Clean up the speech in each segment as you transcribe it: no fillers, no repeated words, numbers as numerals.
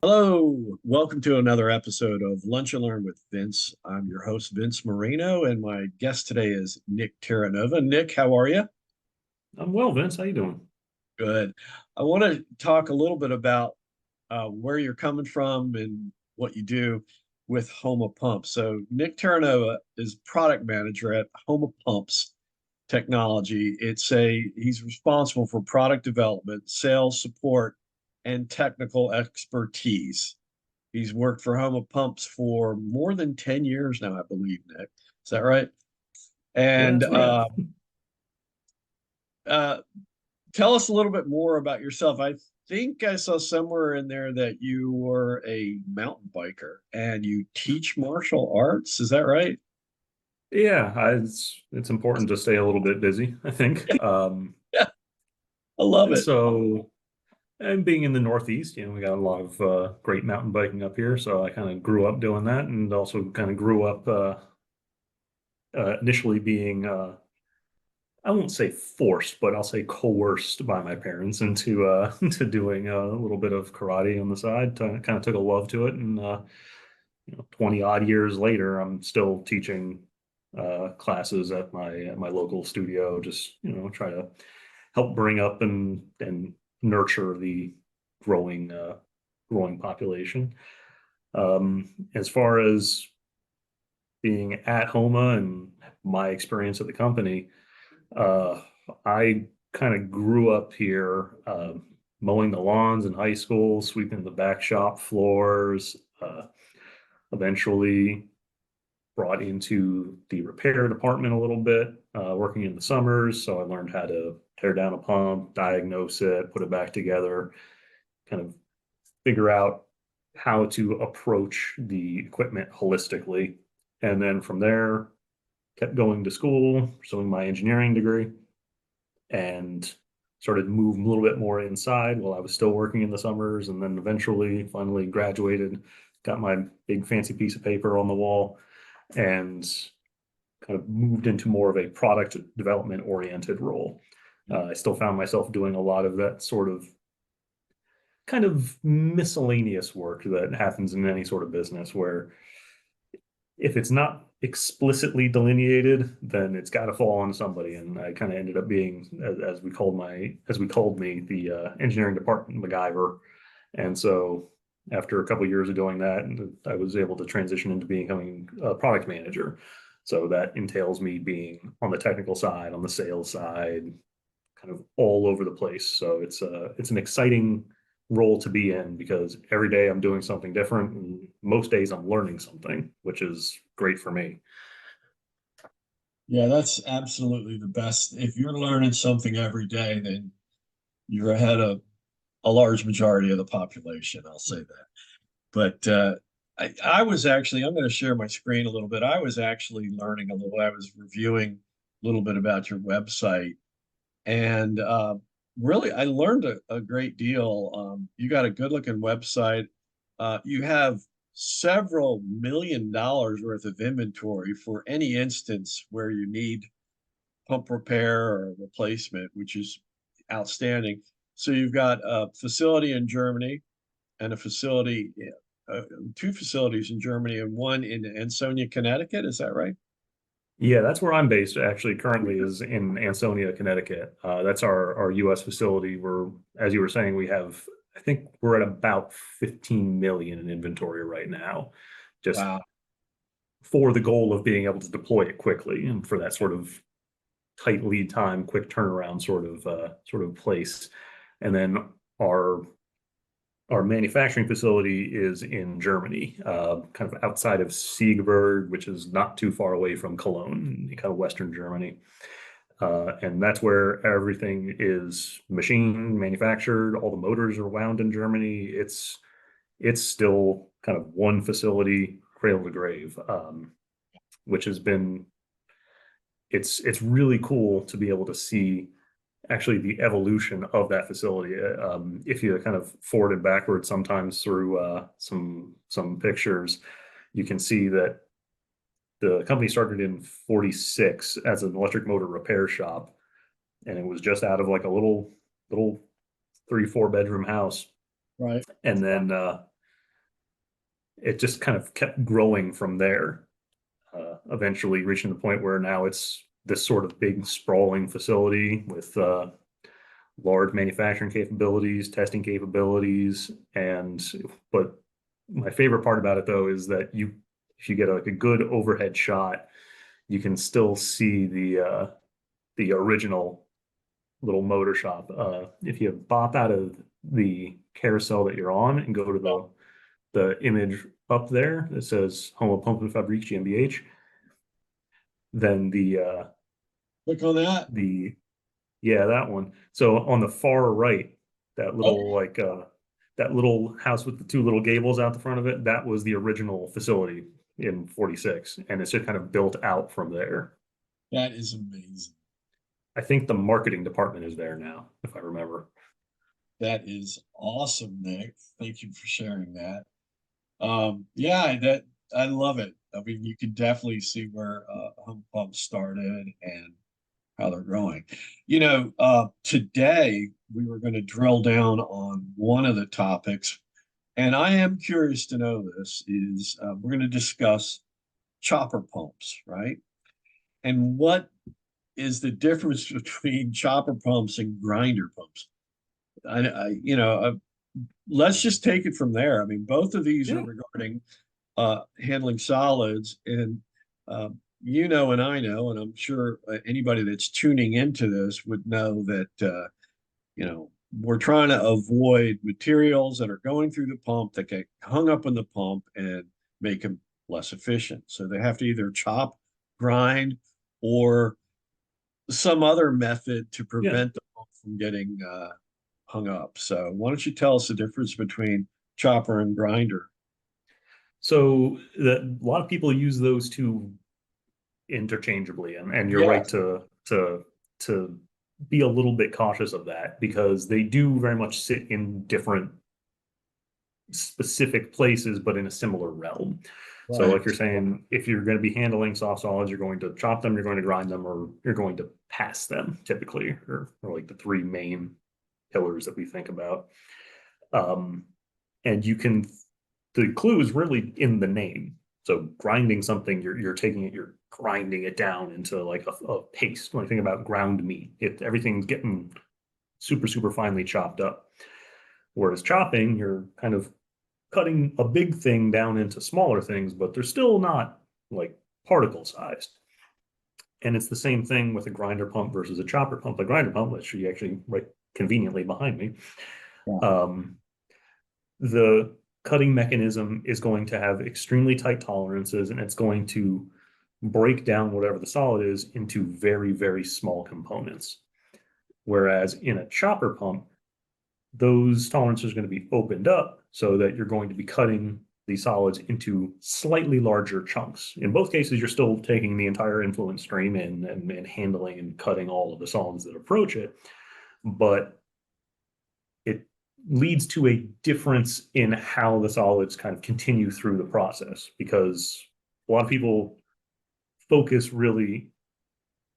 Hello, welcome to another episode of Lunch and Learn with Vince. I'm your host, Vince Marino, and my guest today is Nick Terranova. Nick, how are you? I'm well, Vince. How you doing? Good. I want to talk a little bit about where you're coming from and what you do with HOMA Pump. So, Nick Terranova is product manager at HOMA Pumps Technology. He's responsible for product development, sales support, and technical expertise. He's worked for HOMA Pumps for more than 10 years now, I believe, Nick. Is that right? Yeah, And that's right. uh, tell us a little bit more about yourself. I think I saw somewhere in there that you were a mountain biker and you teach martial arts. Is that right? It's important to stay a little bit busy, I think. Yeah, I love And it. so, and being in the Northeast, we got a lot of great mountain biking up here. So I kind of grew up doing that, and also kind of grew up initially being I won't say forced, but I'll say coerced by my parents into into doing a little bit of karate on the side. Kind of took a love to it, and 20 odd years later, I'm still teaching classes at my local studio. Just try to help bring up and nurture the growing growing population. As far as being at Homa and my experience at the company, uh, I kind of grew up here, mowing the lawns in high school, sweeping the back shop floors. Eventually brought into the repair department a little bit, working in the summers. So I learned how to tear down a pump, diagnose it, put it back together, kind of figure out how to approach the equipment holistically. And then from there, kept going to school, pursuing my engineering degree, and started to move a little bit more inside while I was still working in the summers. And then eventually, finally graduated, got my big fancy piece of paper on the wall, and kind of moved into more of a product development oriented role. I still found myself doing a lot of that sort of kind of miscellaneous work that happens in any sort of business where if it's not explicitly delineated, then it's got to fall on somebody. And I kind of ended up being, as we called me, the engineering department MacGyver. And so after a couple of years of doing that, I was able to transition into becoming a product manager. So that entails me being on the technical side, on the sales side, kind of all over the place. So it's an exciting role to be in because every day I'm doing something different, and most days I'm learning something, which is great for me. Yeah, that's absolutely the best. If you're learning something every day, then you're ahead of a large majority of the population. I'll say that. But I was actually, I'm going to share my screen a little bit. I was actually learning a little, I was reviewing a little bit about your website. And really, I learned a great deal. You got a good looking website. You have several $1 million worth of inventory for any instance where you need pump repair or replacement, which is outstanding. So you've got a facility in Germany and a facility, uh, two facilities in Germany and one in Ansonia, Connecticut. Is that right? Yeah, that's where I'm based actually currently is in Ansonia, Connecticut. That's our US facility where, as you were saying, I think we're at about 15 million in inventory right now, just Wow. for the goal of being able to deploy it quickly and for that sort of tight lead time, quick turnaround sort of place. And then our our manufacturing facility is in Germany, kind of outside of Siegburg, which is not too far away from Cologne, kind of Western Germany. And that's where everything is machined, manufactured. All the motors are wound in Germany. It's still kind of one facility, cradle to grave, which has been it's really cool to be able to see actually the evolution of that facility. If you kind of forward it backwards sometimes through some pictures, you can see that the company started in 46 as an electric motor repair shop, and it was just out of like a little 3 4 bedroom house. Right. And then it just kind of kept growing from there, eventually reaching the point where now it's this sort of big sprawling facility with large manufacturing capabilities, testing capabilities, and but my favorite part about it though is that if you get like a good overhead shot, you can still see the original little motor shop. If you bop out of the carousel that you're on and go to the image up there that says HOMA Pump Fabrique GmbH, then Click on that. the yeah, that one. So on the far right, that Oh, little that little house with the two little gables out the front of it, that was the original facility in 46, and it's just kind of built out from there. that is amazing. I think the marketing department is there now, if I remember. That is awesome, Nick. Thank you for sharing that. Yeah, that I love it. I mean, you can definitely see where Home Pump started and how they're growing. Today we were going to drill down on one of the topics, and I am curious to know this is we're going to discuss chopper pumps, right? And what is the difference between chopper pumps and grinder pumps? Let's just take it from there. I mean, both of these are Yeah. regarding handling solids, and you know, and I know, and I'm sure anybody that's tuning into this would know that we're trying to avoid materials that are going through the pump that get hung up in the pump and make them less efficient. So they have to either chop, grind, or some other method to Yeah. prevent the pump from getting hung up. So why don't you tell us the difference between chopper and grinder? So a lot of people use those two interchangeably, and you're right Yes. to be a little bit cautious of that because they do very much sit in different specific places, but in a similar realm. So, Right. like you're saying, if you're going to be handling soft solids, you're going to chop them, you're going to grind them, or you're going to pass them typically, or like the three main pillars that we think about. Um, and you can, the clue is really in the name. So grinding something, you're taking it, you're grinding it down into like a paste. When I think about ground meat, everything's getting super finely chopped up. Whereas chopping, you're kind of cutting a big thing down into smaller things, but they're still not like particle sized. And it's the same thing with a grinder pump versus a chopper pump. A grinder pump, which you actually right conveniently behind me, Yeah. the cutting mechanism is going to have extremely tight tolerances and it's going to break down whatever the solid is into very small components. Whereas in a chopper pump, those tolerances are going to be opened up so that you're going to be cutting the solids into slightly larger chunks. In both cases, you're still taking the entire influence stream in and handling and cutting all of the solids that approach it, but it leads to a difference in how the solids kind of continue through the process because a lot of people focus really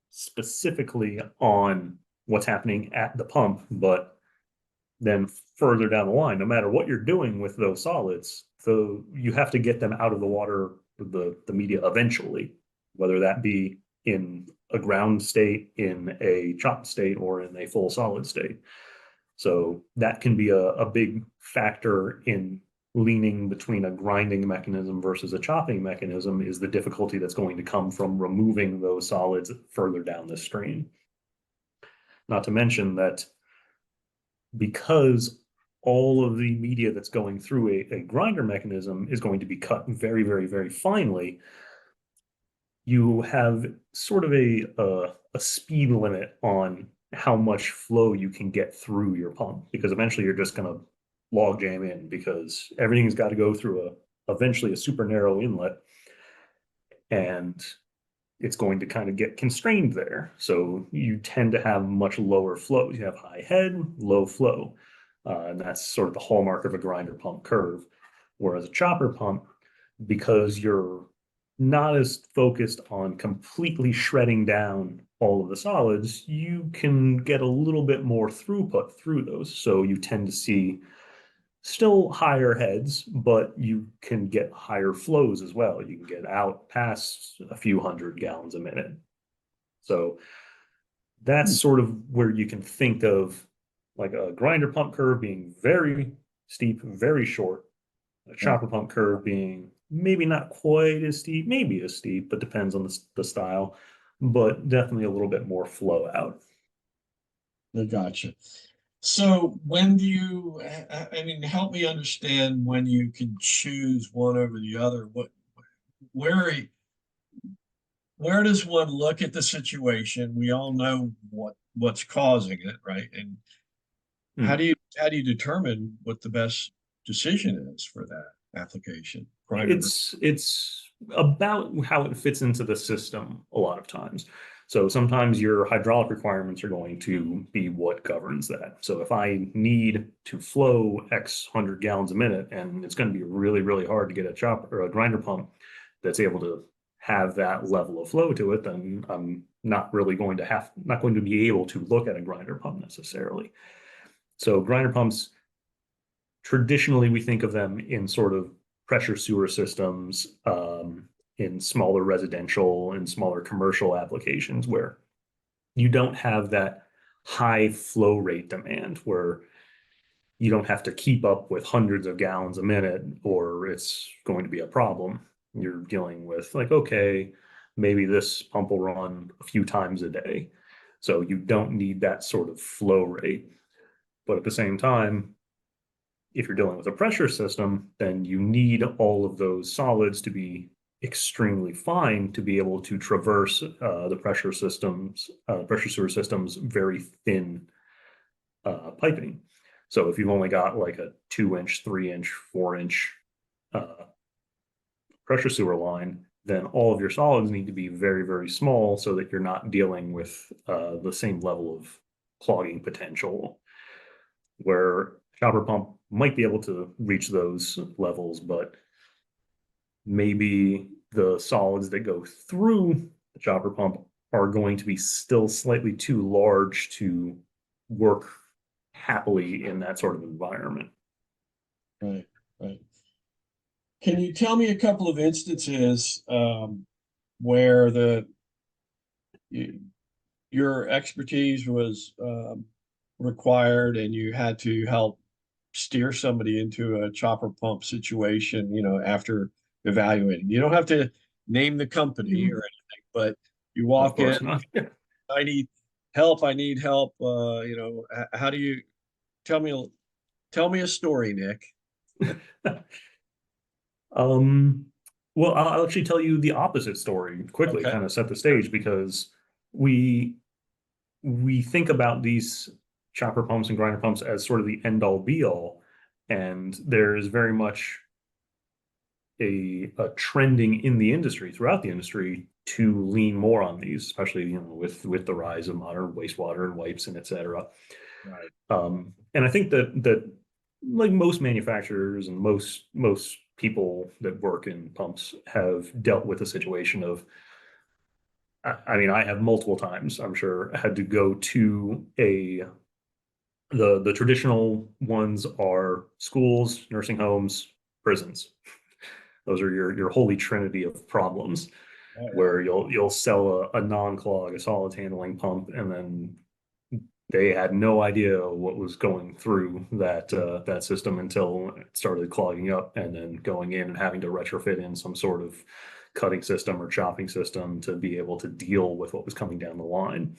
specifically on what's happening at the pump, but then further down the line, no matter what you're doing with those solids, so you have to get them out of the water, the media eventually, whether that be in a ground state, in a chopped state, or in a full solid state. So that can be a big factor in leaning between a grinding mechanism versus a chopping mechanism is the difficulty that's going to come from removing those solids further down the stream. Not to mention that because all of the media that's going through a grinder mechanism is going to be cut very finely, you have sort of a speed limit on how much flow you can get through your pump because eventually you're just going to log jam in because everything's got to go through eventually a super narrow inlet and it's going to kind of get constrained there. So you tend to have much lower flows. You have high head, low flow. And that's sort of the hallmark of a grinder pump curve. Whereas a chopper pump, because you're not as focused on completely shredding down all of the solids, you can get a little bit more throughput through those. So you tend to see still higher heads, but you can get higher flows as well. You can get out past a few hundred gallons a minute. So that's sort of where you can think of like a grinder pump curve being very steep, very short, a chopper pump curve being maybe not quite as steep, maybe as steep, but depends on the style, but definitely a little bit more flow out. I gotcha. So when do you, I mean, help me understand when you can choose one over the other. Where, where does one look at the situation? We all know what's causing it, right? And Hmm. how do you determine what the best decision is for that application? Grinder. It's about how it fits into the system a lot of times. So sometimes your hydraulic requirements are going to be what governs that. So if I need to flow X hundred gallons a minute, and it's going to be really, really hard to get a chopper or a grinder pump that's able to have that level of flow to it, then I'm not really going to not going to be able to look at a grinder pump necessarily. So grinder pumps, traditionally we think of them in sort of pressure sewer systems, in smaller residential and smaller commercial applications where you don't have that high flow rate demand where you don't have to keep up with hundreds of gallons a minute or it's going to be a problem. You're dealing with like, okay, maybe this pump will run a few times a day. So you don't need that sort of flow rate. But at the same time, if you're dealing with a pressure system, then you need all of those solids to be extremely fine to be able to traverse the pressure sewer systems, very thin piping. So if you've only got like a 2 inch, 3 inch, 4 inch uh, pressure sewer line, then all of your solids need to be very, very small so that you're not dealing with the same level of clogging potential where chopper pump might be able to reach those levels, but maybe the solids that go through the chopper pump are going to be still slightly too large to work happily in that sort of environment. Right, right. Can you tell me a couple of instances where you, your expertise was required and you had to help steer somebody into a chopper pump situation, after evaluating? You don't have to name the company or anything, but you Of walk in, course not. I need help, I need help. How do you tell tell me a story, Nick? Um, well, I'll actually tell you the opposite story quickly, Okay. kind of set the stage because we we think about these chopper pumps and grinder pumps as sort of the end all be all, and there is very much a trending in the industry throughout the industry to lean more on these, especially with the rise of modern wastewater and wipes and et cetera. Right. And I think that like most manufacturers and most people that work in pumps have dealt with a situation of I mean, I have multiple times, I'm sure, had to go to the traditional ones are schools, nursing homes, prisons. Those are your holy trinity of problems Oh, yeah. where you'll sell a non-clog, a solids handling pump, and then they had no idea what was going through that system until it started clogging up, and then going in and having to retrofit in some sort of cutting system or chopping system to be able to deal with what was coming down the line.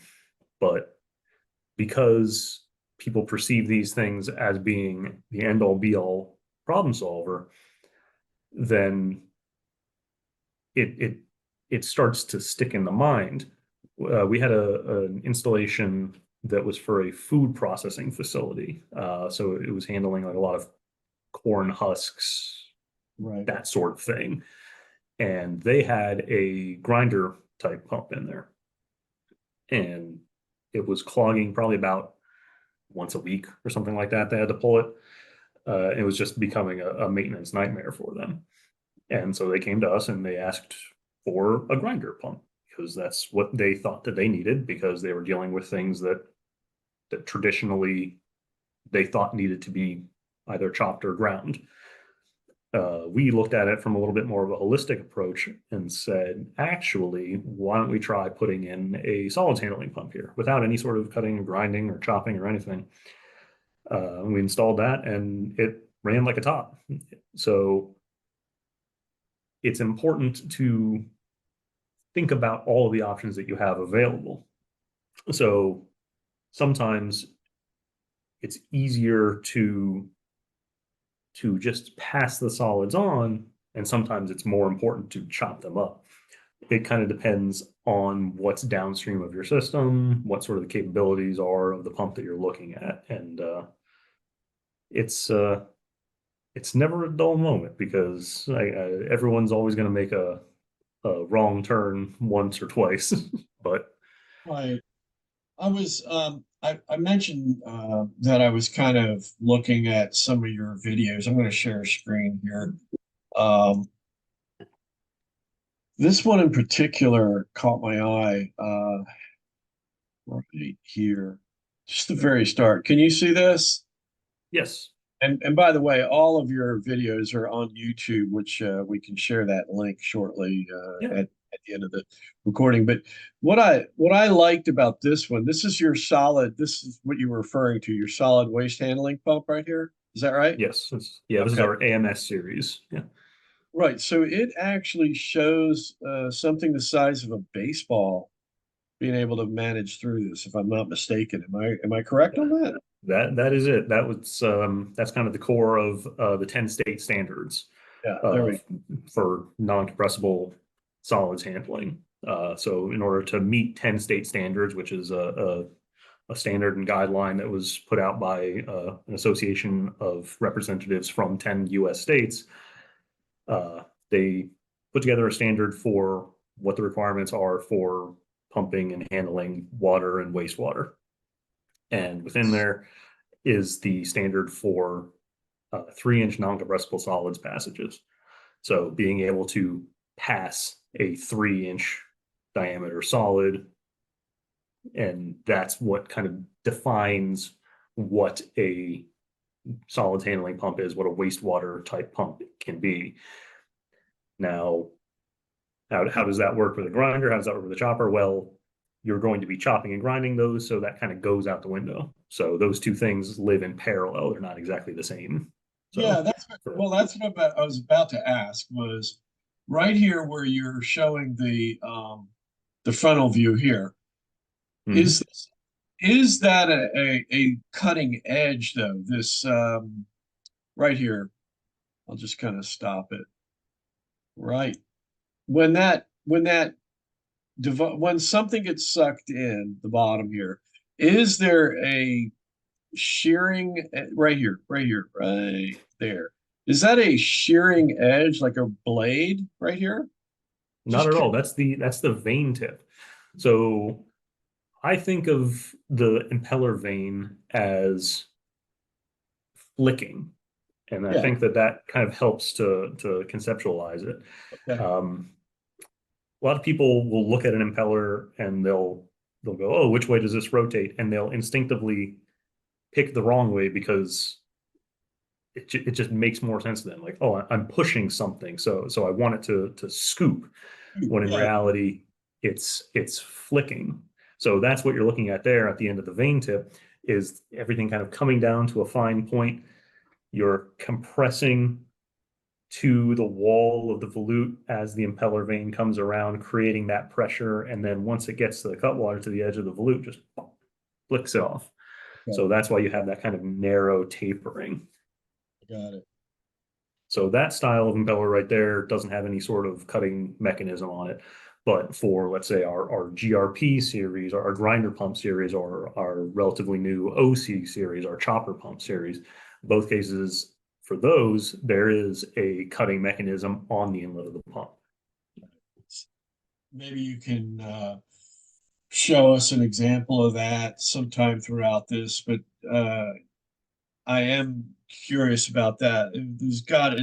But because people perceive these things as being the end all be all problem solver, then it it starts to stick in the mind. We had an installation that was for a food processing facility, so it was handling like a lot of corn husks, Right. that sort of thing, and they had a grinder type pump in there, and it was clogging probably about once a week or something like that. They had to pull it. It was just becoming a maintenance nightmare for them. And so they came to us and they asked for a grinder pump because that's what they thought that they needed because they were dealing with things that traditionally they thought needed to be either chopped or ground. We looked at it from a little bit more of a holistic approach and said, actually, why don't we try putting in a solids handling pump here without any sort of cutting or grinding or chopping or anything. We installed that and it ran like a top. So it's important to think about all of the options that you have available. So sometimes it's easier to just pass the solids on, and sometimes it's more important to chop them up. It kind of depends on what's downstream of your system, what sort of the capabilities are of the pump that you're looking at, and it's never a dull moment because everyone's always going to make a wrong turn once or twice. But Right. I mentioned that I was kind of looking at some of your videos. I'm going to share a screen here. Um, this one in particular caught my eye right here, just the very start. Can you see this? yes, And by the way, all of your videos are on YouTube, which we can share that link shortly yeah, at the end of the recording. But what I liked about this one, this is your solid. This is what you were referring to, your solid waste handling pump right here. Is that right? yes, yeah. This is Okay. our AMS series. Yeah, Right. So it actually shows something the size of a baseball being able to manage through this, if I'm not mistaken. Am I correct on that? that is it. That's kind of the core of the 10 state standards Yeah. There uh, we for non-compressible solids handling. So in order to meet 10 state standards, which is a standard and guideline that was put out by an association of representatives from 10 US states, they put together a standard for what the requirements are for pumping and handling water and wastewater. And within there is the standard for 3-inch non-compressible solids passages. So being able to pass a 3-inch diameter solid, and that's what kind of defines what a solids handling pump is, what a wastewater type pump can be. Now, how does that work with a grinder? How does that work with a chopper? Well, you're going to be chopping and grinding those, so that kind of goes out the window. So those two things live in parallel. They're not exactly the same. Yeah, So that's what I was about to ask was right here where you're showing the frontal view here. Mhm. Is is that a cutting edge though? This right here. I'll just kind of stop it. Right. When something gets sucked in the bottom here, is there a shearing right there? Is that a shearing edge like a blade right here? Not Just at all. That's the vane tip. So I think of the impeller vane as flicking, and I yeah. think that kind of helps to conceptualize it. Okay. Um, a lot of people will look at an impeller and they'll go, "Oh, which way does this rotate?" And they'll instinctively pick the wrong way because it just makes more sense to them. Like, oh, I'm pushing something, so I want it to scoop. When in Yeah. reality, it's flicking. So that's what you're looking at there at the end of the vane tip, is everything kind of coming down to a fine point. You're compressing to the wall of the volute as the impeller vane comes around, creating that pressure. And then once it gets to the cutwater to the edge of the volute, just flicks it off. Okay. So that's why you have that kind of narrow tapering. Got it. So that style of impeller right there doesn't have any sort of cutting mechanism on it. But for, let's say, our GRP series, our grinder pump series, or our relatively new OC series, our chopper pump series, both cases, for those, there is a cutting mechanism on the inlet of the pump. Maybe you can show us an example of that sometime throughout this, but I am curious about that. It's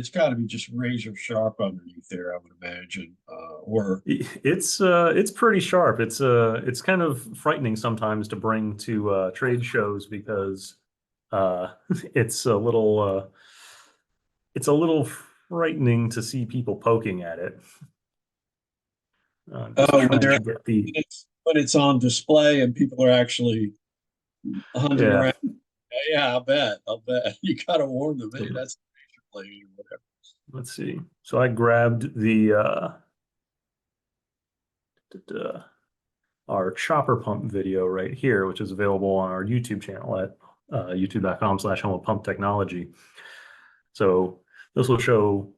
got to be just razor sharp underneath there, I would imagine. Or It's pretty sharp. It's kind of frightening sometimes to bring to trade shows because It's it's a little frightening to see people poking at it. Just Oh, when trying to get the, when it's on display and people are actually hunting yeah. around. Yeah, I'll bet. I'll bet. You gotta warn them, hey, So that's a major plane or whatever. let's see. So I grabbed the uh, our chopper pump video right here, which is available on our YouTube channel at youtube.com/HOMA Pump Technology. So this will show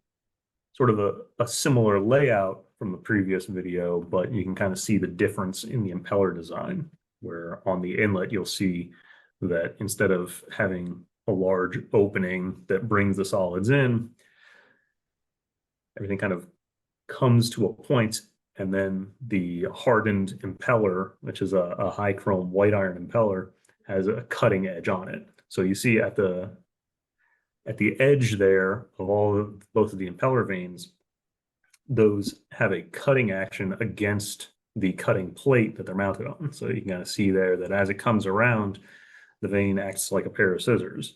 sort of a similar layout from the previous video, but you can kind of see the difference in the impeller design, where on the inlet, you'll see that instead of having a large opening that brings the solids in, everything kind of comes to a point, and then the hardened impeller, which is a high chrome white iron impeller, has a cutting edge on it. So you see at the edge there of both of the impeller vanes, those have a cutting action against the cutting plate that they're mounted on. So you can kind of see there that as it comes around, the vane acts like a pair of scissors.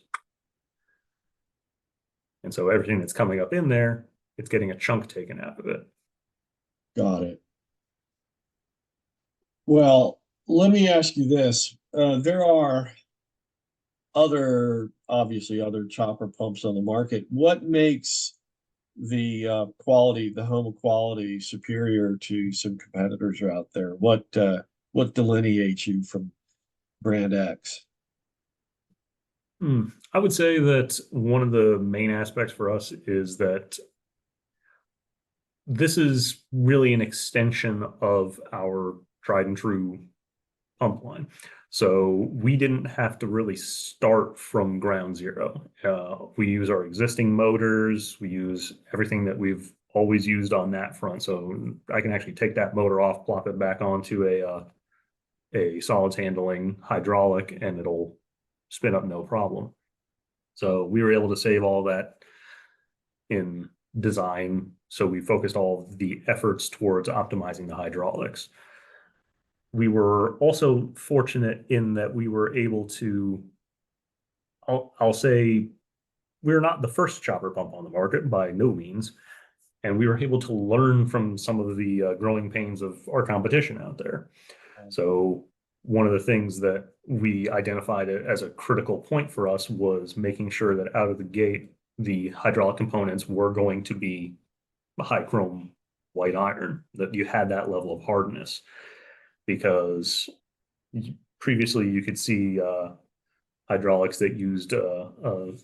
And so everything that's coming up in there, it's getting a chunk taken out of it. Got it. Well, let me ask you this. There are obviously other chopper pumps on the market. What makes the quality, the HOMA quality superior to some competitors out there? What delineates you from brand X? I would say that one of the main aspects for us is that this is really an extension of our tried and true pump line. So we didn't have to really start from ground zero. We use our existing motors. We use everything that we've always used on that front. So I can actually take that motor off, plop it back onto a solids handling hydraulic, and it'll spin up no problem. So we were able to save all that in design. So we focused all the efforts towards optimizing the hydraulics. We were also fortunate in that we were able to, I'll say, we're not the first chopper pump on the market by no means. And we were able to learn from some of the growing pains of our competition out there. So one of the things that we identified as a critical point for us was making sure that out of the gate, the hydraulic components were going to be high chrome white iron, that you had that level of hardness. Because previously you could see hydraulics that used a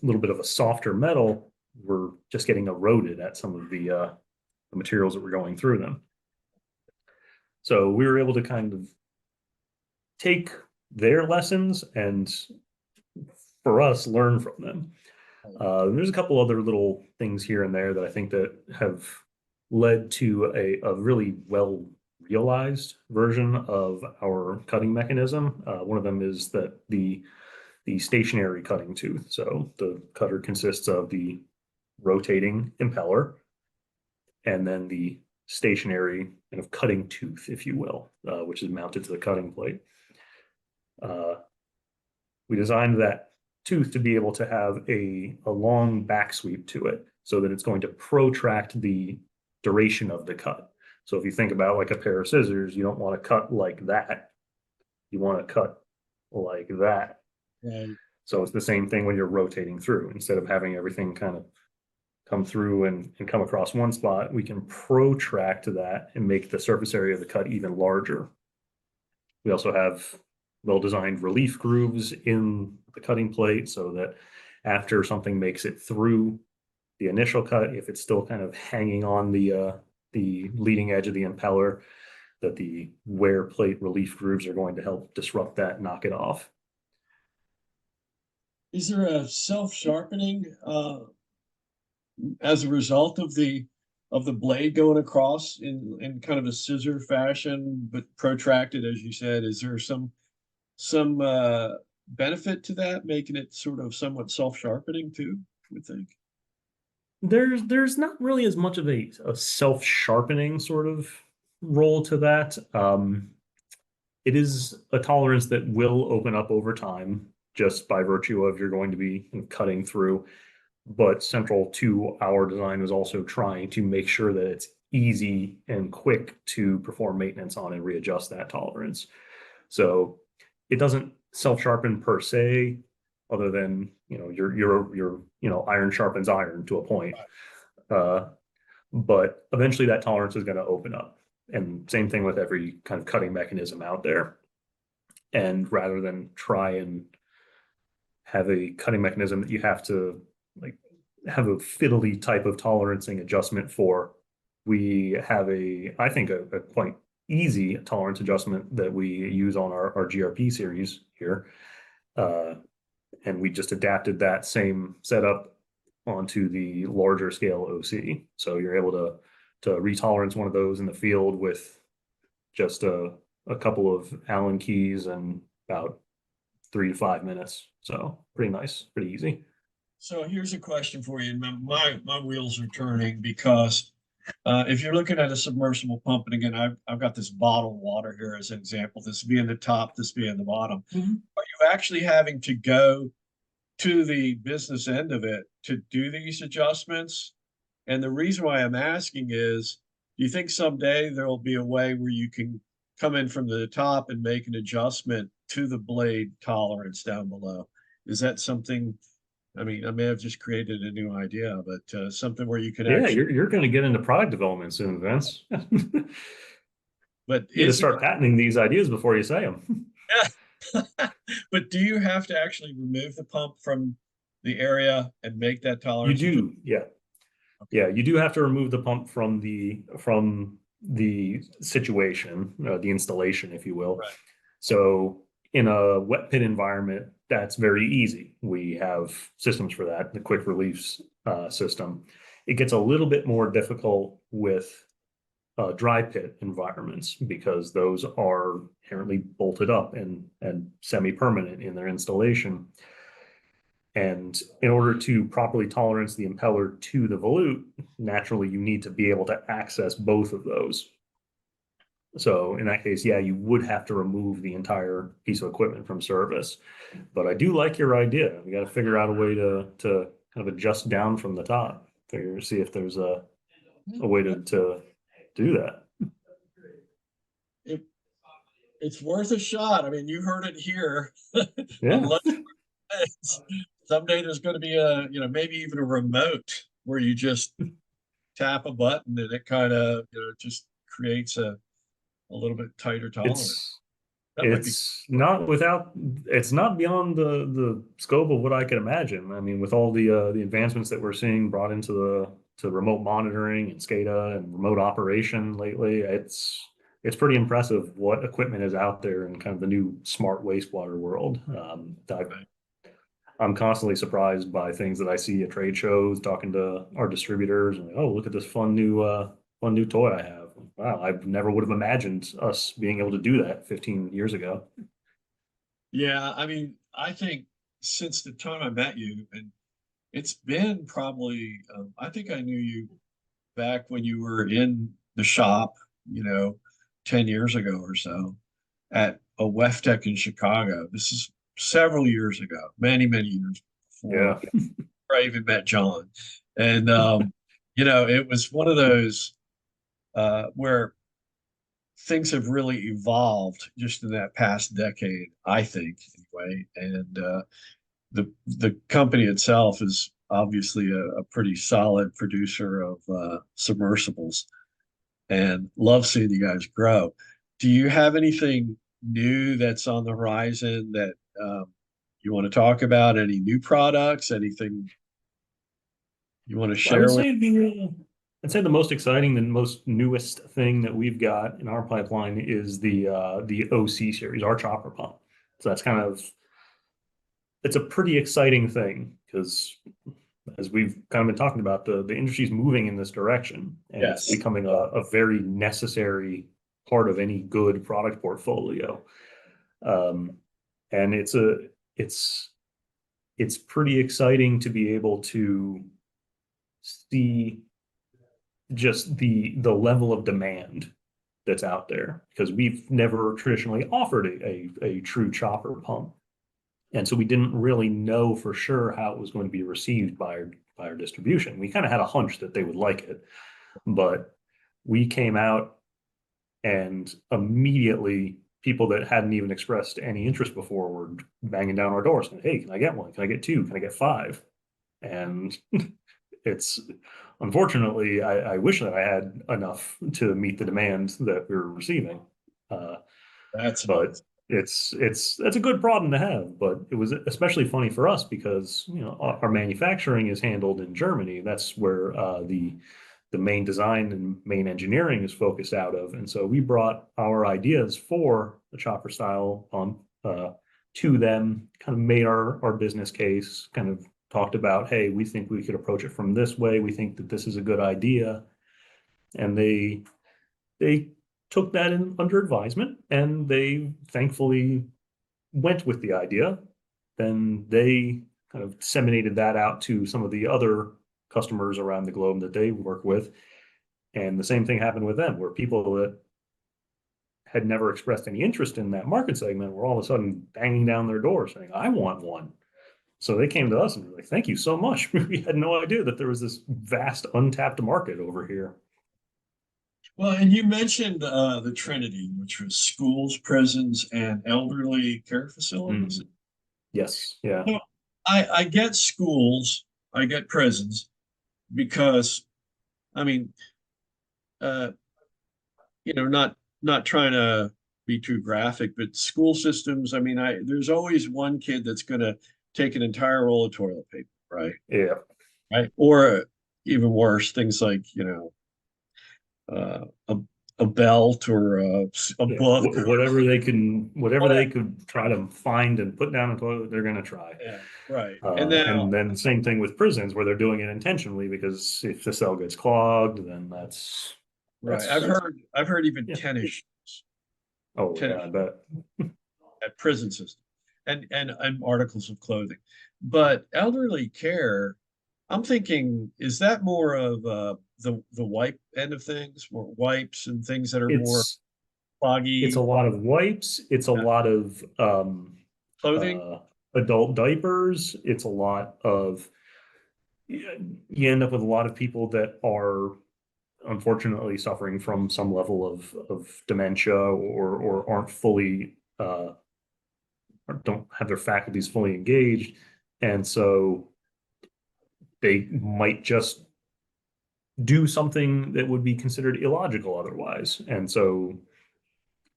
little bit of a softer metal were just getting eroded at some of the materials that were going through them. So we were able to kind of take their lessons and, for us, learn from them. There's a couple other little things here and there that I think that have led to a really well realized version of our cutting mechanism. One of them is that the stationary cutting tooth. So the cutter consists of the rotating impeller and then the stationary kind of cutting tooth, if you will, which is mounted to the cutting plate. We designed that tooth to be able to have a long back sweep to it so that it's going to protract the duration of the cut. So if you think about like a pair of scissors, you don't want to cut like that. You want to cut like that. Right. So it's the same thing when you're rotating through. Instead of having everything kind of come through and come across one spot, we can protract that and make the surface area of the cut even larger. We also have well-designed relief grooves in the cutting plate so that after something makes it through the initial cut, if it's still kind of hanging on the leading edge of the impeller, that the wear plate relief grooves are going to help disrupt that, knock it off. Is there a self-sharpening as a result of the blade going across in kind of a scissor fashion, but protracted, as you said? Is there some benefit to that, making it sort of somewhat self-sharpening too, I would think? There's not really as much of a self-sharpening sort of role to that. It is a tolerance that will open up over time, just by virtue of you're going to be cutting through. But central to our design was also trying to make sure that it's easy and quick to perform maintenance on and readjust that tolerance. So it doesn't self-sharpen per se, other than, iron sharpens iron to a point. But eventually that tolerance is going to open up. And same thing with every kind of cutting mechanism out there. And rather than try and have a cutting mechanism that you have to like have a fiddly type of tolerancing adjustment for, we have I think a quite easy tolerance adjustment that we use on our GRP series here. And we just adapted that same setup onto the larger scale OC. So you're able to retolerance one of those in the field with just a couple of Allen keys and about 3 to 5 minutes. So pretty nice, pretty easy. So here's a question for you. My wheels are turning because if you're looking at a submersible pump, and again, I've got this bottled water here as an example, this being the top, this being the bottom. Mm-hmm. Are you actually having to go to the business end of it to do these adjustments? And the reason why I'm asking is, do you think someday there will be a way where you can come in from the top and make an adjustment to the blade tolerance down below? Is that something? I mean, I may have just created a new idea, but something where you can Yeah, actually. you're going to get into product development soon, Vince. But You need to start patenting these ideas before you say them. Yeah. But do you have to actually remove the pump from the area and make that You tolerance? do, yeah. Okay. Yeah, you do have to remove the pump from the situation, the installation, if you will. Right. So in a wet pit environment, that's very easy. We have systems for that, the quick release system. It gets a little bit more difficult with dry pit environments because those are inherently bolted up and semi-permanent in their installation. And in order to properly tolerance the impeller to the volute, naturally you need to be able to access both of those. So in that case, yeah, you would have to remove the entire piece of equipment from service. But I do like your idea. We got to figure out a way to kind of adjust down from the top. See if there's a way to do that. It's worth a shot. I mean, you heard it here. Yeah. Someday there's going to be maybe even a remote where you just tap a button and it kind of, just creates a little bit tighter tolerance. It's not beyond the scope of what I could imagine. I mean, with all the advancements that we're seeing brought into to remote monitoring and SCADA and remote operation lately, it's pretty impressive what equipment is out there in kind of the new smart wastewater world. I'm constantly surprised by things that I see at trade shows, talking to our distributors, and like, oh, look at this fun new toy I have. Wow, I never would have imagined us being able to do that 15 years ago. Yeah, I mean, I think since the time I met you, and it's been probably, I think I knew you back when you were in the shop, 10 years ago or so at a WEFTEC in Chicago. This is several years ago, many, many years before, Yeah. I even met John. And, it was one of those where things have really evolved just in that past decade, I think, anyway. And the company itself is obviously a pretty solid producer of submersibles, and love seeing you guys grow. Do you have anything new that's on the horizon that you want to talk about? Any new products? Anything you want to I would share with? say I'd say the most exciting, the most newest thing that we've got in our pipeline is the OC series, our chopper pump. So it's a pretty exciting thing because as we've kind of been talking about, the industry's moving in this direction, and it's Yes. becoming a very necessary part of any good product portfolio. And it's pretty exciting to be able to see just the level of demand that's out there, because we've never traditionally offered a true chopper pump. And so we didn't really know for sure how it was going to be received by our distribution. We kind of had a hunch that they would like it, but we came out and immediately people that hadn't even expressed any interest before were banging down our doors saying, "Hey, can I get one? Can I get two? Can I get five?" And it's unfortunately, I wish that I had enough to meet the demand that we were receiving. Uh, That's but amazing. that's a good problem to have. But it was especially funny for us because our manufacturing is handled in Germany. That's where the main design and main engineering is focused out of. And so we brought our ideas for the chopper style pump to them, kind of made our business case, kind of talked about, hey, we think we could approach it from this way. We think that this is a good idea. And they took that in under advisement and they thankfully went with the idea. Then they kind of disseminated that out to some of the other customers around the globe that they work with. And the same thing happened with them, where people that had never expressed any interest in that market segment were all of a sudden banging down their door saying, I want one. So they came to us and were like, thank you so much. We had no idea that there was this vast untapped market over here. Well, and you mentioned the Trinity, which was schools, prisons, and elderly care facilities. Mm, yes. Yeah. So I get schools, I get prisons, because I mean, uh, not trying to be too graphic, but school systems. I mean, there's always one kid that's going to take an entire roll of toilet paper, right? Yeah. Right, or even worse, things like a belt or a Yeah. book, Whatever whatever. they could try to find and put down a toilet, they're going to try. Yeah, right. And now, And then same thing with prisons where they're doing it intentionally because if the cell gets clogged, then right, that's I've heard even yeah. Oh tennis yeah, I bet. at prison system, and articles of clothing, but elderly care. I'm thinking, is that more of the wipe end of things, more wipes and things that are more It's it's a foggy lot of wipes. It's a lot of clothing? uh, adult diapers. It's a lot of you end up with a lot of people that are unfortunately suffering from some level of dementia or aren't fully or don't have their faculties fully engaged, and so they might just do something that would be considered illogical otherwise. And so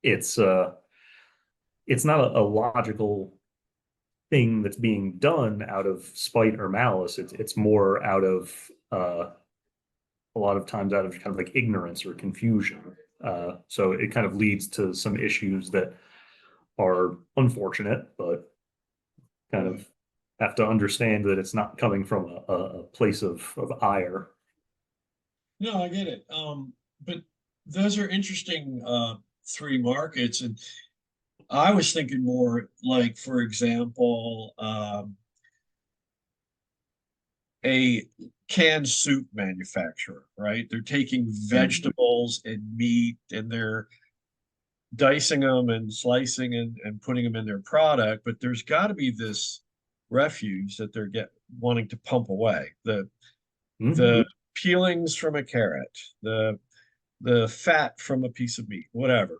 it's uh it's not a logical thing that's being done out of spite or malice. It's more out of a lot of times out of kind of like ignorance or confusion. So it kind of leads to some issues that are unfortunate, but kind Yeah. of have to understand that it's not coming from a place of ire. No, I get it. But those are interesting three markets, and I was thinking more like, for example, a canned soup manufacturer, right? They're taking Mm. vegetables and meat and they're dicing them and slicing and putting them in their product, but there's got to be this refuge that they're wanting to pump away. The Mhm. peelings from a carrot, the fat from a piece of meat, whatever.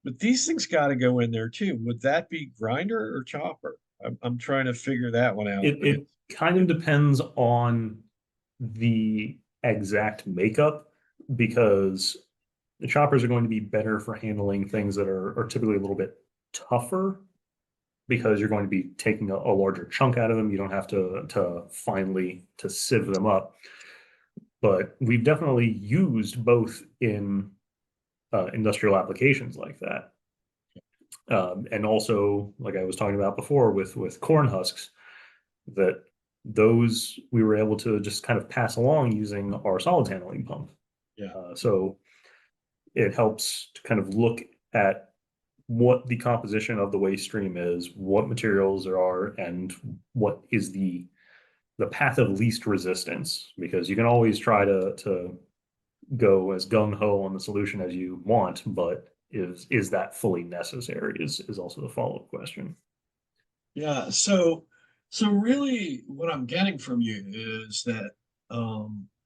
But these things got to go in there too. Would that be grinder or chopper? I'm trying to figure that one out, but It kind of depends on the exact makeup because the choppers are going to be better for handling things that are typically a little bit tougher because you're going to be taking a larger chunk out of them. You don't have to finely to sieve them up. But we've definitely used both in industrial applications like that. And also, like I was talking about before, with corn husks, that those we were able to just kind of pass along using our solids handling pump. yeah. So it helps to kind of look at what the composition of the waste stream is, what materials there are, and what is the path of least resistance. Because you can always try to go as gung ho on the solution as you want, but is that fully necessary? Is also the follow up question. Yeah. So really what I'm getting from you is that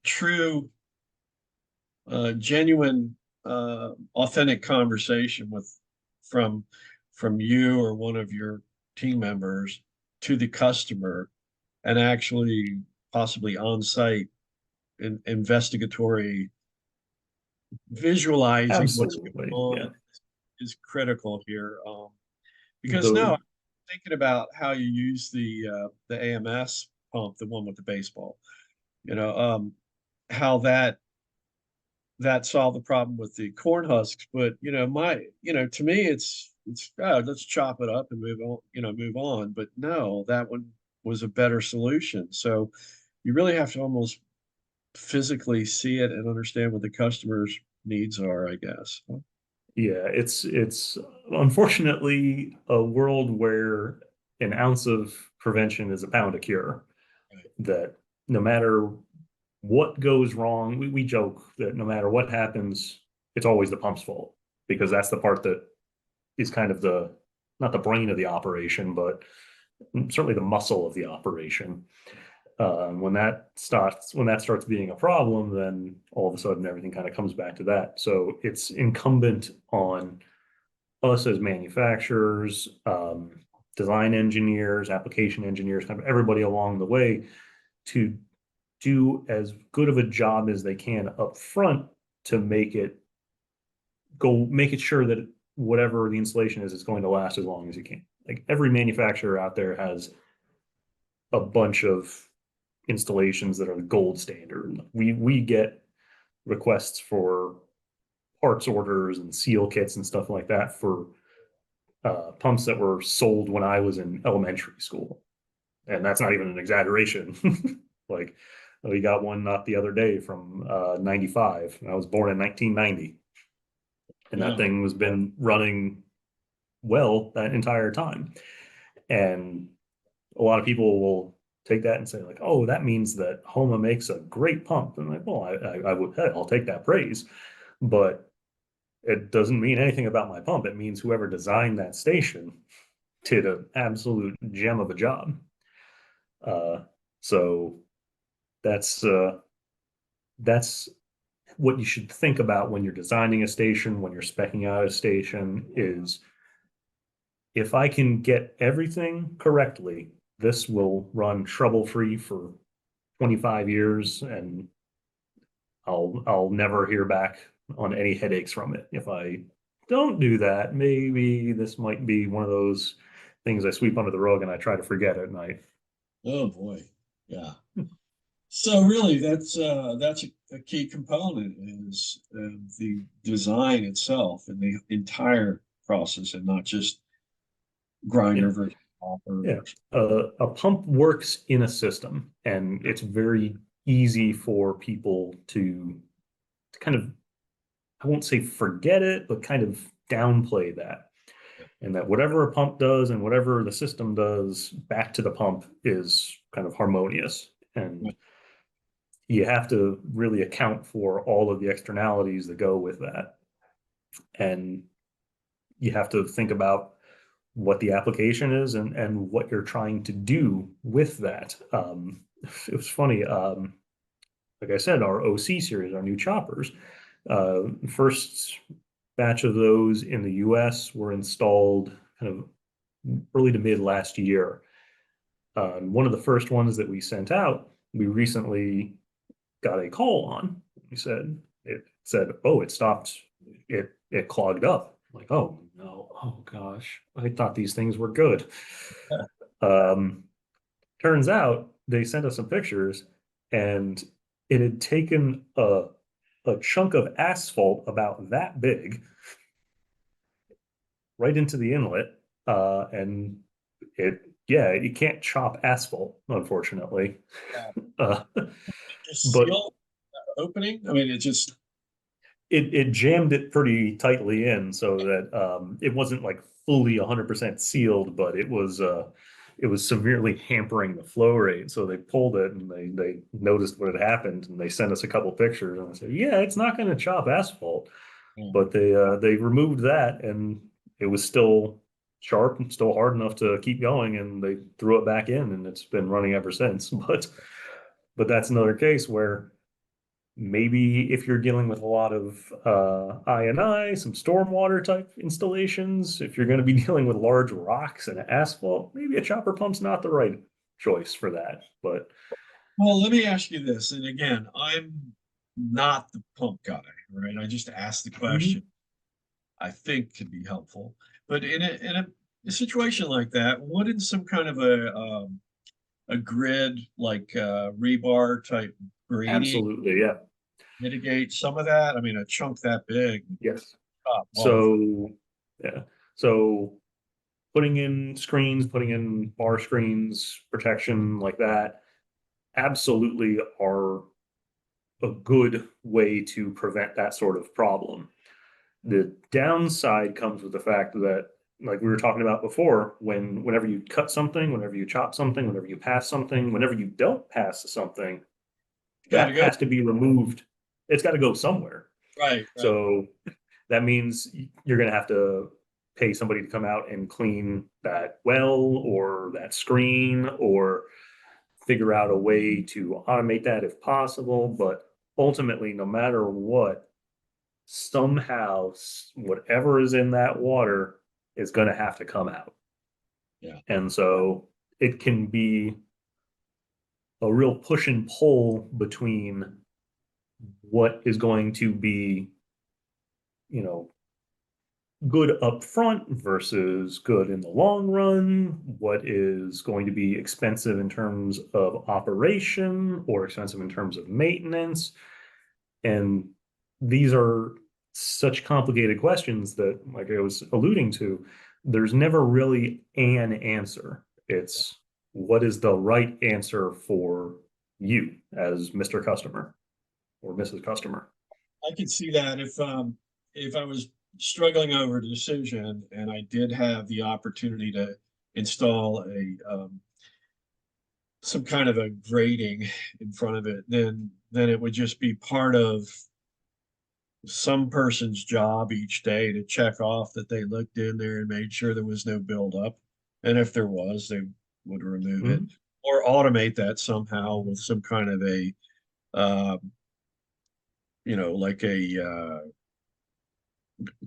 true, genuine, authentic conversation from from you or one of your team members to the customer, and actually possibly on-site investigatory visualizing what's going Absolutely. Yeah. on is critical here. Because now The I'm thinking about how you use the AMS pump, the one with the baseball, you know, how that solved the problem with the corn husks. But to me, it's let's chop it up and move on, move on. But no, that one was a better solution. So you really have to almost physically see it and understand what the customer's needs are, I guess. Yeah, it's unfortunately a world where an ounce of prevention is a pound of cure. Right. That no matter what goes wrong, we joke that no matter what happens, it's always the pump's fault because that's the part that is kind of the not the brain of the operation, but certainly the muscle of the operation. When that starts being a problem, then all of a sudden everything kind of comes back to that. So it's incumbent on us as manufacturers, design engineers, application engineers, kind of everybody along the way to do as good of a job as they can up front to make it sure that whatever the installation is going to last as long as it can. Like every manufacturer out there has a bunch of installations that are the gold standard. We get requests for parts orders and seal kits and stuff like that for pumps that were sold when I was in elementary school, and that's not even an exaggeration. Like we got one not the other day from '95. I was born in 1990, and that Yeah. thing has been running well that entire time. And a lot of people will take that and say like, "Oh, that means that Homa makes a great pump." And I'm like, "Well, I would, hey, I'll take that praise," but it doesn't mean anything about my pump. It means whoever designed that station did an absolute gem of a job. Uh, so that's uh, that's what you should think about when you're designing a station, when you're specing out a station, is if I can get everything correctly, this will run trouble free for 25 years and I'll never hear back on any headaches from it. If I don't do that, maybe this might be one of those things I sweep under the rug and I try to forget at night. Oh boy. Yeah. So really, that's a key component is the design itself and the entire process, and not just Yeah. grinder versus hopper Yeah. versus. A pump works in a system, and it's very easy for people to kind of, I won't say forget it, but kind of downplay that. And that whatever a pump does and whatever the system does back to the pump is kind of harmonious. And you have to really account for all of the externalities that go with that. And you have to think about what the application is and what you're trying to do with that. It was funny. Like I said, our OC series, our new choppers, first batch of those in the US were installed kind of early to mid last year. One of the first ones that we sent out, we recently got a call on. It said, oh, it stopped. It clogged up. I'm like, oh no, oh gosh, I thought these things were good. Um, Turns out they sent us some pictures, and it had taken a chunk of asphalt about that big right into the inlet, and it yeah, you can't chop asphalt, unfortunately. Uh, Just but seal opening. I mean, it just. it jammed it pretty tightly in so that it wasn't like fully 100% sealed, but it was severely hampering the flow rate. So they pulled it and they noticed what had happened and they sent us a couple pictures and I said, yeah, it's not going to chop asphalt, Yeah. but they removed that and it was still sharp and still hard enough to keep going, and they threw it back in, and it's been running ever since. But that's another case where maybe if you're dealing with a lot of I&I, some stormwater type installations, if you're going to be dealing with large rocks and asphalt, maybe a chopper pump's not the right choice for that. But Well, let me ask you this, and again, I'm not the pump guy, right? I just asked the question. Mhm. I think could be helpful. But a situation like that, wouldn't some kind of a grid like rebar type grading Absolutely, yeah. mitigate some of that? I mean, a chunk that big, Yes. well, So, yeah. So putting in screens, putting in bar screens, protection like that, absolutely are a good way to prevent that sort of problem. The downside comes with the fact that, like we were talking about before, whenever you cut something, whenever you chop something, whenever you pass something, whenever you don't pass something, gotta that go. has to be removed. It's got to go somewhere. Right, right. So that means you're going to have to pay somebody to come out and clean that well or that screen, or figure out a way to automate that if possible. But ultimately, no matter what, somehow whatever is in that water is going to have to come out. Yeah. And so it can be a real push and pull between what is going to be, you know, good up front versus good in the long run, what is going to be expensive in terms of operation or expensive in terms of maintenance. And these are such complicated questions that, like I was alluding to, there's never really an answer. It's what is the right answer for you as Mr. Customer or Mrs. Customer. I could see that if I was struggling over a decision and I did have the opportunity to install a some kind of a grading in front of it, then it would just be part of some person's job each day to check off that they looked in there and made sure there was no buildup. And if there was, they would remove it Mhm. or automate that somehow with some kind of a, uh, like a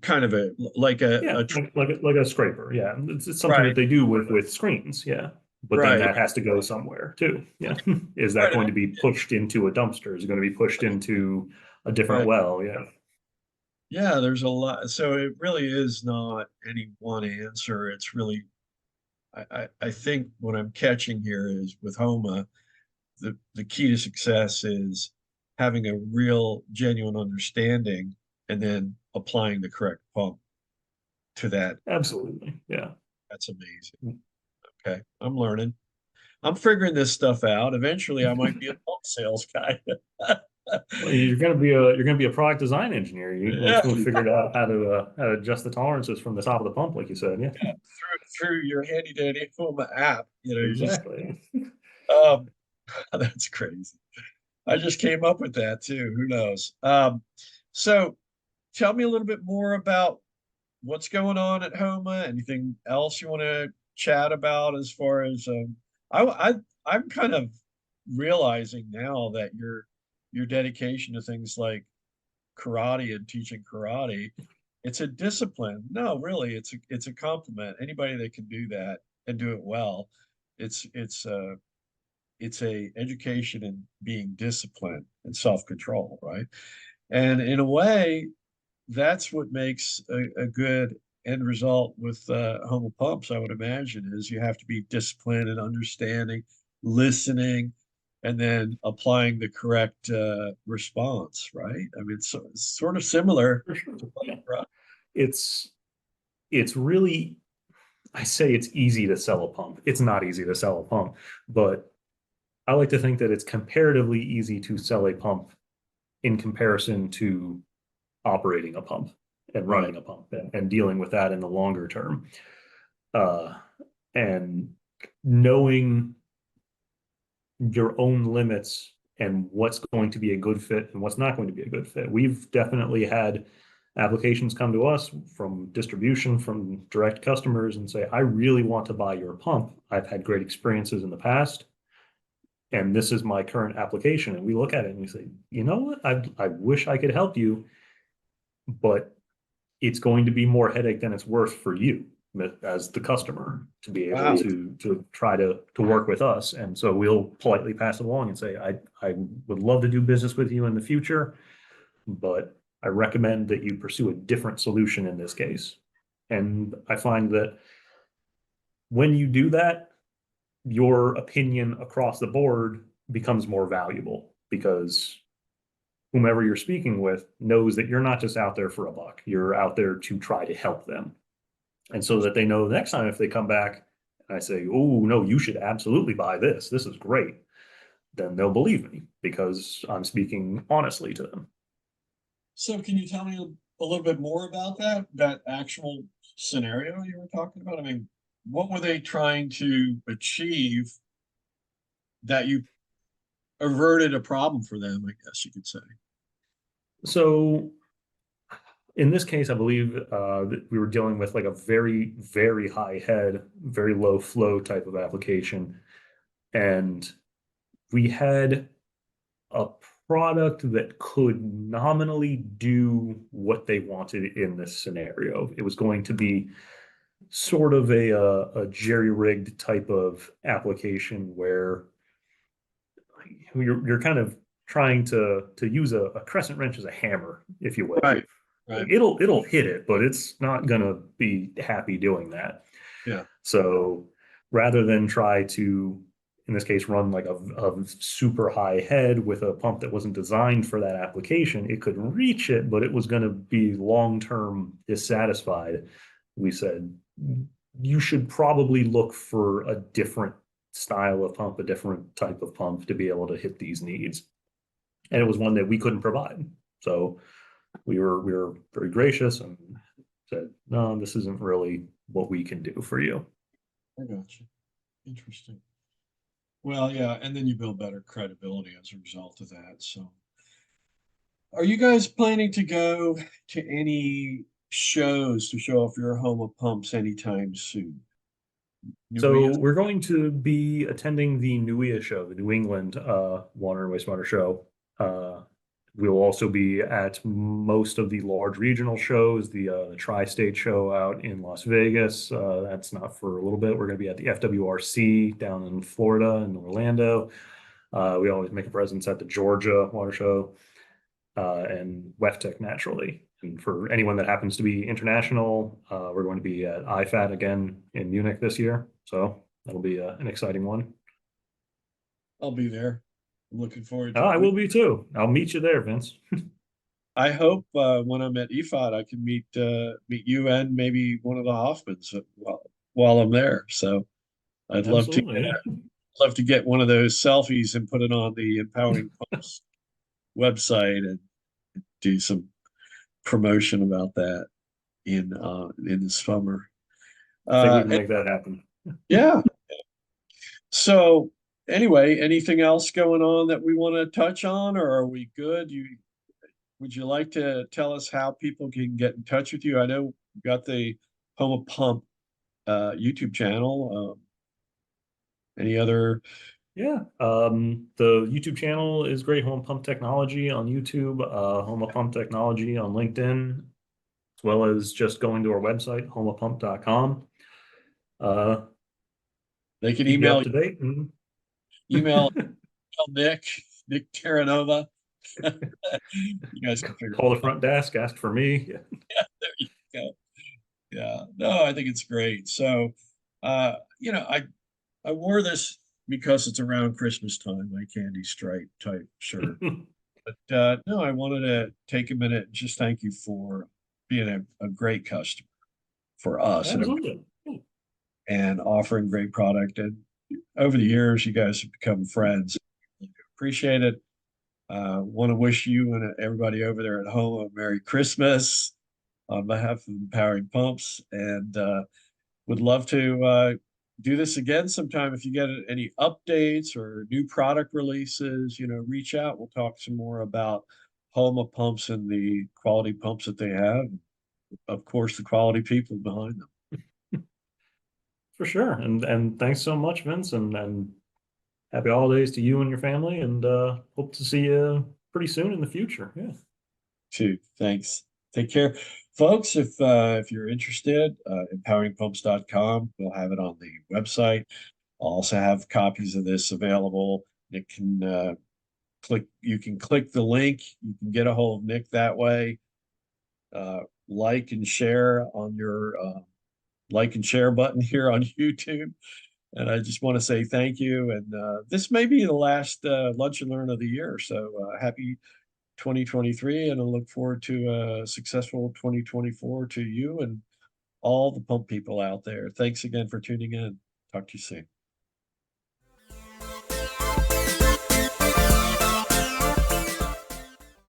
kind of a like Yeah, a like a scraper. Yeah, it's something right, that they do with screens. Yeah, but then right, that has to go somewhere too. Yeah, is that right, going to be pushed into a dumpster? Is it going to be pushed into a different right. well? Yeah, Yeah, there's a lot. So it really is not any one answer. It's really, I think what I'm catching here is with HOMA, the key to success is having a real genuine understanding and then applying the correct pump to that. absolutely. Yeah. That's amazing. Okay, I'm learning. I'm figuring this stuff out. Eventually, I might be a pump sales guy. Well, you're gonna be a product design engineer. Once Yeah, we figured out how to adjust the tolerances from the top of the pump, like you said. Yeah, through your handy dandy HOMA app, you just exactly. um, that's crazy. I just came up with that too. Who knows? So tell me a little bit more about what's going on at HOMA. Anything else you want to chat about as far as I I'm kind of realizing now that your dedication to things like karate and teaching karate, it's a discipline. No, really, it's a compliment. Anybody that can do that and do it well, it's it's a education in being disciplined and self-control, right? And in a way, that's what makes a good end result with HOMA pumps, I would imagine, is you have to be disciplined and understanding, listening, and then applying the correct response, right? I mean, it's sort of similar For sure. to Yeah. right? It's it's really, I say it's easy to sell a pump. It's not easy to sell a pump, but I like to think that it's comparatively easy to sell a pump in comparison to operating a pump and Right. running a pump and dealing with that in the longer term. Uh, and knowing your own limits and what's going to be a good fit and what's not going to be a good fit. We've definitely had applications come to us from distribution, from direct customers and say, I really want to buy your pump. I've had great experiences in the past, and this is my current application. And we look at it and we say, you know what? I wish I could help you, but it's going to be more headache than it's worth for you as the customer to be able Wow. to try to work with us. And so we'll politely pass it along and say, I would love to do business with you in the future, but I recommend that you pursue a different solution in this case. And I find that when you do that, your opinion across the board becomes more valuable because whomever you're speaking with knows that you're not just out there for a buck. You're out there to try to help them. And so that they know the next time if they come back and I say, oh, no, you should absolutely buy this. This is great. Then they'll believe me because I'm speaking honestly to them. So can you tell me a little bit more about that actual scenario you were talking about? I mean, what were they trying to achieve that you averted a problem for them, I guess you could say? So in this case, I believe we were dealing with like a very, very high head, very low flow type of application. And we had a product that could nominally do what they wanted in this scenario. It was going to be sort of a jerry-rigged type of application where you're kind of trying to use a crescent wrench as a hammer, if you will. Right. Right. It'll hit it, but it's not gonna be happy doing that. Yeah. So rather than try to, in this case, run like a super high head with a pump that wasn't designed for that application, it could reach it, but it was going to be long-term dissatisfied. We said, you should probably look for a different style of pump, a different type of pump to be able to hit these needs. And it was one that we couldn't provide. So we were very gracious and said, no, this isn't really what we can do for you. I got you. Interesting. Well, yeah, and then you build better credibility as a result of that. So, are you guys planning to go to any shows to show off your HOMA pumps anytime soon? So we're going to be attending the NUIA show, the New England Water and Wastewater Show. We'll also be at most of the large regional shows, the Tri-State show out in Las Vegas. That's not for a little bit. We're going to be at the FWRC down in Florida and Orlando. We always make a presence at the Georgia Water Show and WEFTEC naturally. And for anyone that happens to be international, we're going to be at IFAT again in Munich this year. So that'll be an exciting one. I'll be there. I'm looking forward to I it. will be too. I'll meet you there, Vince. I hope when I'm at EFOT, I can meet you and maybe one of the Hoffmans while I'm there. So I'd Absolutely, yeah. love to get one of those selfies and put it on the Empowering Pumps website and do some promotion about that in the summer. I think we can make that happen. Yeah. So anyway, anything else going on that we want to touch on, or are we good? Would you like to tell us how people can get in touch with you? I know you got the HOMA Pump YouTube channel. Any other? Yeah. The YouTube channel is great. HOMA Pump Technology on YouTube, HOMA Pump Technology on LinkedIn, as well as just going to our website, homapump.com. They can Keep you email up to date. email Nick Terranova. You guys can figure Call it the front desk, ask for me. Yeah, there you go. Yeah, no, I think it's great. So, I wore this because it's around Christmas time, my candy stripe type shirt. But no, I wanted to take a minute and just thank you for being a great customer for us Absolutely. and offering great product. And over the years, you guys have become friends. Appreciate it. Want to wish you and everybody over there at home a Merry Christmas on behalf of Empowering Pumps, and would love to do this again sometime. If you get any updates or new product releases, reach out. We'll talk some more about HOMA pumps and the quality pumps that they have. Of course, the quality people behind them. For sure. And thanks so much, Vince, and happy holidays to you and your family, and hope to see you pretty soon in the future. Yeah. Too. Thanks. Take care. Folks, if you're interested, empoweringpumps.com, we'll have it on the website. I'll also have copies of this available. It can you can click the link, you can get a hold of Nick that way. Like and share on your like and share button here on YouTube. And I just want to say thank you. And this may be the last Lunch and Learn of the year. So happy 2023. And I look forward to a successful 2024 to you and all the pump people out there. Thanks again for tuning in. Talk to you soon.